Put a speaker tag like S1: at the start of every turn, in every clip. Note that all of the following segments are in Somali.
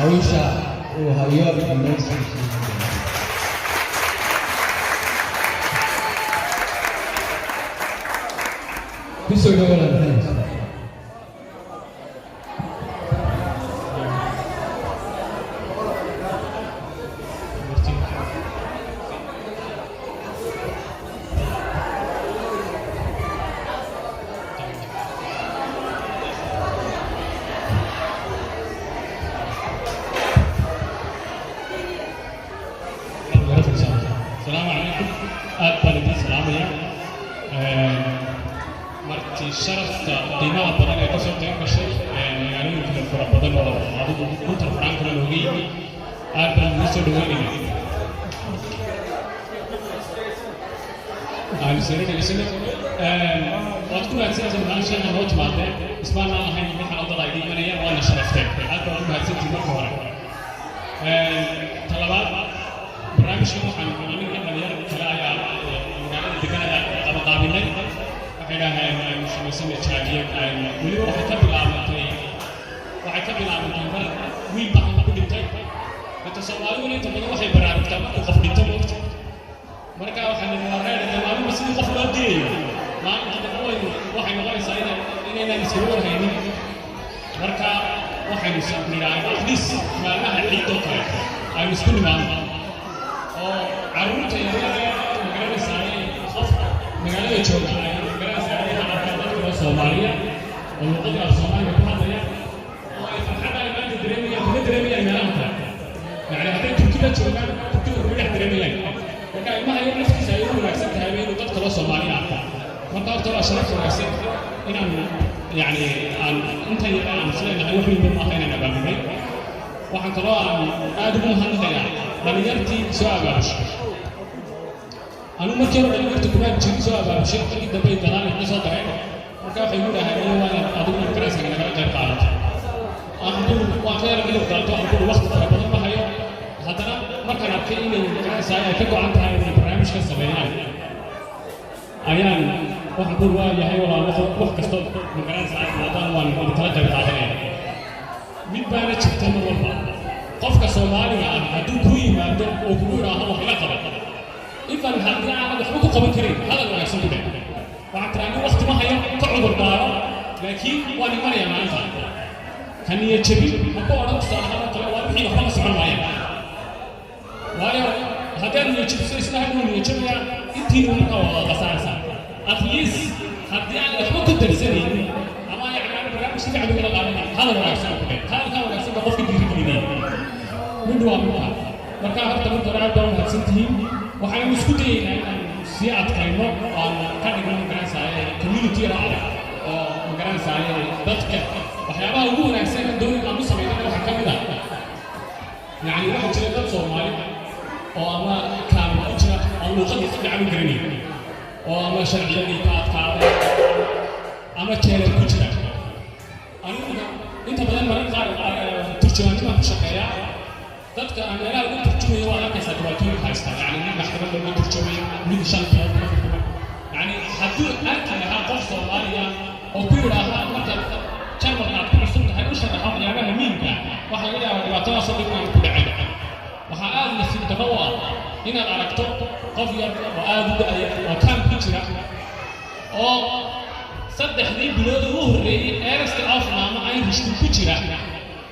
S1: hawsha uu hayo dhammaystiran. Kusoo dhawaada.
S2: السلام عليكم. أهلا السلام يا مرتي شرفت قيمة بدل كسر تيم كشيء يعني يمكن الفرق بدل ولا هذا كنت الفرق كله لوجي أهلا نسوا دويني أنا سيرك لسنا وأذكر أن سيرك من عشان نوت ماده اسمعنا هاي من حلقة ضايقين من أيام وأنا شرفتك أذكر أن هذا سيرك ما كورك طلبات برنامج كم عن مليار كلايا مقالة دكانة أبغى قابلنا وحنا مش مسمى تشاجية ولي وحكي بالعامة وحكي بالعامة بل وين بعض بديتي بتصورون أنت من واحد برامج تبع وقف بنتموت مركا وحنا نورنا تمام بس وقف بدي ما عندنا قوي واحد نغير ساينا إننا نسوي هيني مركا واحد نسوي أحدث ما لها عيد توكل أي مسكون ما عروض مقالة سعيد خف مقالة جوجا مقالة سعيد على كذا الصومالية والمقدرة الصومالية كلها وحتى ما تدريمية تدريمية الملامة يعني هذا تركيا جوجا تركيا تدريمية وكان ما هي نفس سعيد ولا أكثر هاي من تدخل الصومالية أكثر ما تعرف أشرف ولا أكثر إن يعني أنت الآن مثلاً أيوة في بما خيرنا بعمري وحن ترى آدم هنخيا بنيرتي سؤال بس أنا ما كنا بنيرتي كمان جد سؤال بس شيء كده بين دلالة نصاد هاي وكيف يقول هاي وانا أدور الكراسي اللي أنا جاي قارئ أقول وأخيرا من الدكتور أقول وقت فربنا ما هي هذا ما كان أكيد الكراسي هاي كده عند هاي البرنامج كسبيان أيام وأقول ويا هاي ولا وقت كستوب من الكراسي هاي وطن وان بتلاقي بعدين من بين الشتات والله قفك Soomaaliga haduu ku yimaado oo ku yiraahdo wax la qabo ifan hadii aan wax ku qaban karin hada wanaagsan baa waxa tiraan waqti ma hayo ka cudur daaro laakiin waan imanaya maanta kaniya jabi ma ku oran saahada kale waa wixii wax la socon waaya waayo hadaan iyo jibso isla haduu iyo jabiya intii uu ka wada qasaasa at least hadii aan wax ku darsanin ama yaani barnaamij si fiican uga qaadanaa hada wanaagsan hada wanaagsan qofka dhiirigelinaya من دوامها مركا هرت من ترى دوام هتسنتين وحنا مسكوتين سياعة كلمة عن كان يقولون مكان ساي كوميونتي رائع مكان ساي ضدك وحيابها وجوه نفسنا دون أبو سمينا وحكم ذا يعني واحد شيء صومالي وأما كان أجرا اللغة يستطيع من غيرني وأما شرعي كات أما كير الكجرا أنت بدل ما نقدر ترجمة ما تشكيها dadka aan meelaha ugu turjumay waa arkaysaa dhibaatooyin haysta yani mid maxkamad lagu turjumay mid shanka yani hadduu arki lahaa qof Soomaaliya oo ku yidhaahda marka jarmalka aad ku cusub tahay u sharaxa waxyaabaha muhiimka waxa laga yaabaa dhibaatadaas oo dhan ku dhacay waxaa aad nasiib darro u ah inaad aragto qof yar oo aad u da'aya oo kaan ku jira oo saddexdii bilood ugu horreeyay eerasta afnaama ay rishku ku jira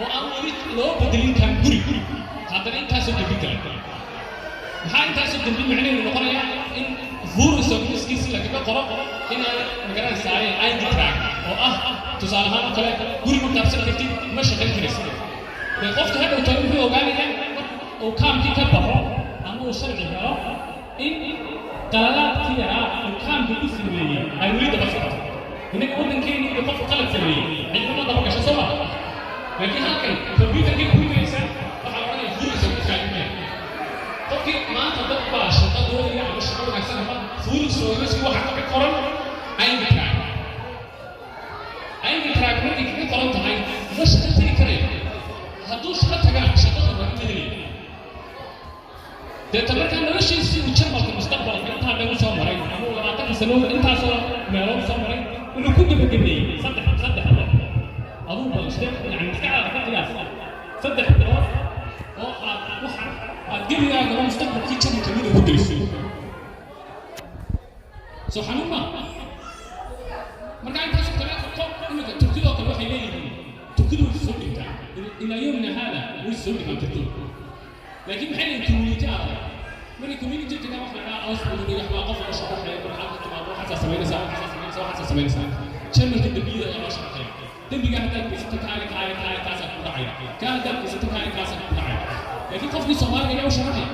S2: oo aan weli loo bedelin kan guri haddana intaasoo dambi gala maxaa intaasoo dambi macnaheedu noqonaya in fuuriso miskiisi lagaga qoro inay magaranaysaa ID track oo ah tusaale ahaan oo kale guri ma qaabsan kartid ma shaqayn karaysa dee qofka hadhow talo wuxuu ogaanaya uu kaamkii ka baxo ama uu sharci helo in qaladaadkii yaraa uu kaamkii ku sameeyey ay weli daba socoto innaga waddankeeni iyo qofka qalad sameeyey ciidamada daba gasha soo maha laakiin halkan computerkii ku yimidaysa طبعاً ما تطبع شغل دولي على الشغل عكسنا ما فول سويس هو حتى كقرن أي بتراك ما تيجي قرن تهاي مش تري كريم هدوش حتى جا شغل ما تدري ده تبى كان وش يصير وشرب في المستقبل أنت هذا مش أمرين أنا ولا أعتقد سنو أنت أصلا ما هو مش أمرين إنه كنت بتجيبني صدق هذا أظن بس يعني مستعار قياس صدق geliso soo xanuun ma marka intaas kale qof imika turkidoo kale waxay leeyihiin turkidu way soo dhigtaa ilaa yawmina hada way soo dhigaan turkidu laakiin maxay leeyihiin community arag markii community tagaa wax la dhahaa ausbulu waxbaa qof la shaqeeyo marxalad timaado waxaad samaynaysaa channelka dambiyada ayaa loo shaqeeya dambiga haddaad geysato kaasaa ku dhacaya kaa haddaad geysato kaasaa ku dhacaya laakiin qofkii soomaaliga ayaa u shaqeeya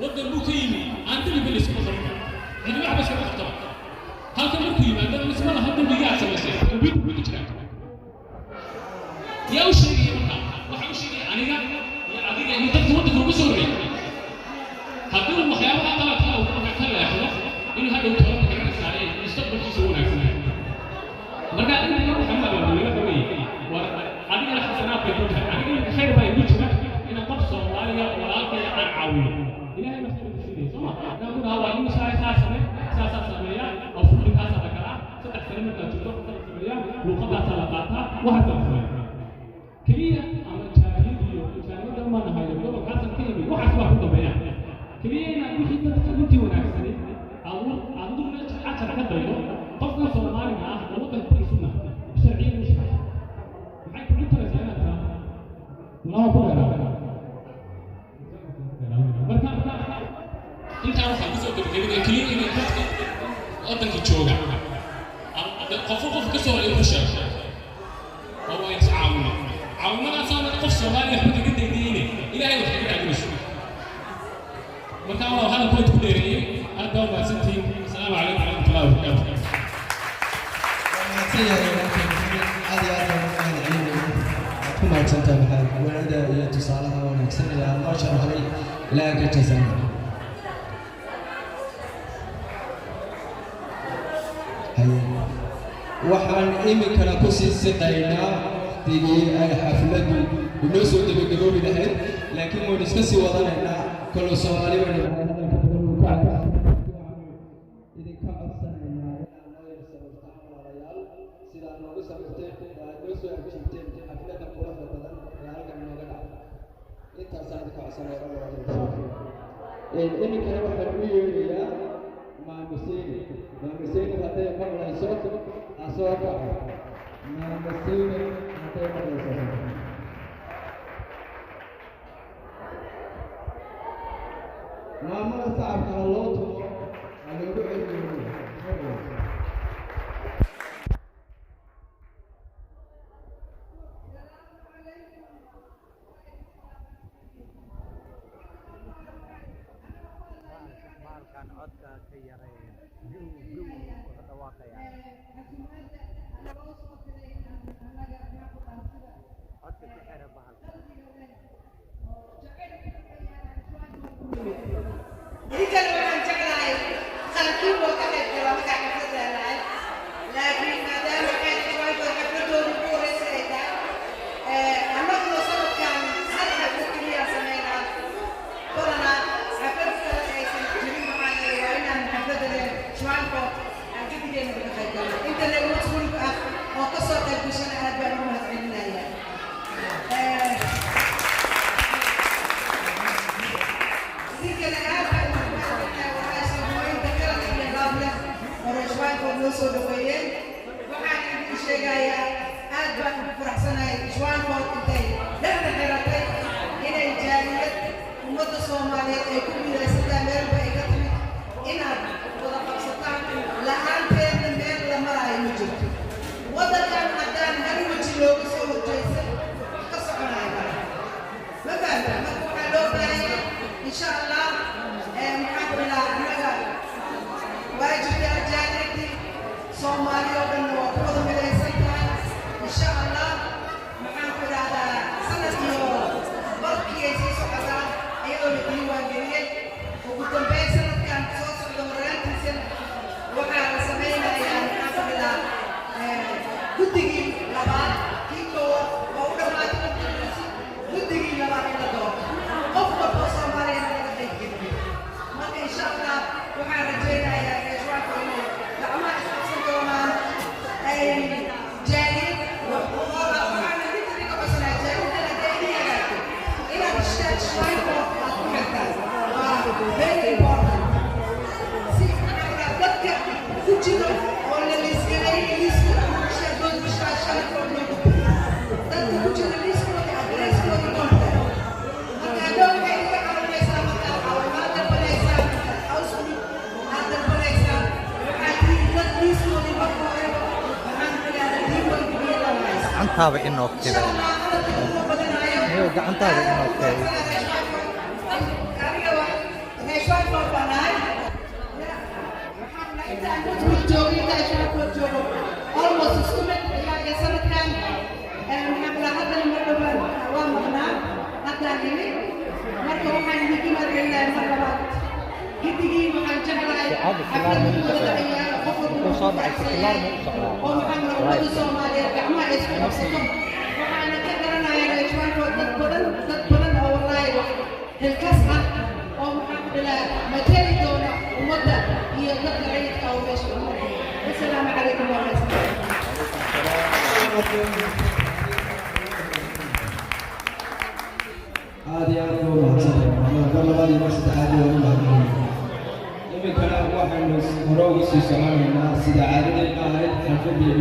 S2: waddan buu ka yimi aan dambiba layskuma qarin cidina waxba iskama qabtaba halkan markuu yimaado isma laha dambigaa samaysay dambidu ku jiraan yaa u sheegaya marka waxa u sheegaya aniga iyo adiga iyo dadka waddanka ugu soo horeeyay hadduu waxyaabaha qaladka uu ka leexdo inuu hadhow toban garanaysaa ee mustaqbalkiisa wanaagsan marka inta waxaa laga dhameeyay war adigana xasanaad bay ku tahay aniga khayr baa igu jira inaan qof Soomaaliya walaalkay aan caawiyo ilaahay ma khayr siiyo soma naagu waa inuu sameeya oo fulinkaas la kala saddex sano marka jiro sameeya luqadaas la qaataa waxa ka sameeya kaliya ama jaahiliyo ma nahayo gobol xasan ka yimi waxa ku dambeeya kaliya inaan wixii dadka intii wanaagsan aadu meesha xajar ka daydo qofka Soomaaliga ah oo waddankiisuna sharciyan u shaqeeya maxay ku taraysaa loo ku dheeraa marka inta waxa ku soo gabagabay kaliya inay dadka waddanka jooga qof ka soo ay ku shaqeeyo oo ay taawuno caawinadaas oo qof Soomaaliya ku degan deegaynay ilaahay wax ka dhigayso marka waa hal point ku dheereeyay aad baa mahadsantihiin assalaamu calaykum warahmatullahi wabarakaatuh
S1: كما أحسنت بحال ولد يتصالح ونكسر إلى الله شرح لي لا كجزم waxaan imikana ku sii siqaynaa waqtigii ay xafladu inoo soo dabagaboobi lahayd laakiin waynu iska sii wadanaynaa kollo Soomaali baynu idinka codsanaynaa inaan noo yar sabirtaan walaalayaal sidaa noogu sabirteen waa noo soo ajiibteen xaflada quruxda badan ee halkan nooga dhacda intaasaan idinka codsanaya imikana waxaan u yeedhayaa maamuseeni hadday maqlayso asoo kaco maamuseeni hadday maqlayso maamada sacabka ha loo tumo ha loogu celiyo
S3: Thank you. gacantaaba inoo fida gacantaaba inoo fida
S4: السلام عليكم ورحمة الله.
S1: aad iyo aad buu mahadsantahay mar labaad iyo mar saddexaad buu ugu mahadcelinayaa iminkana waxaynu hore ugu sii soconaynaa sida caadadeenna ahayd xalfadii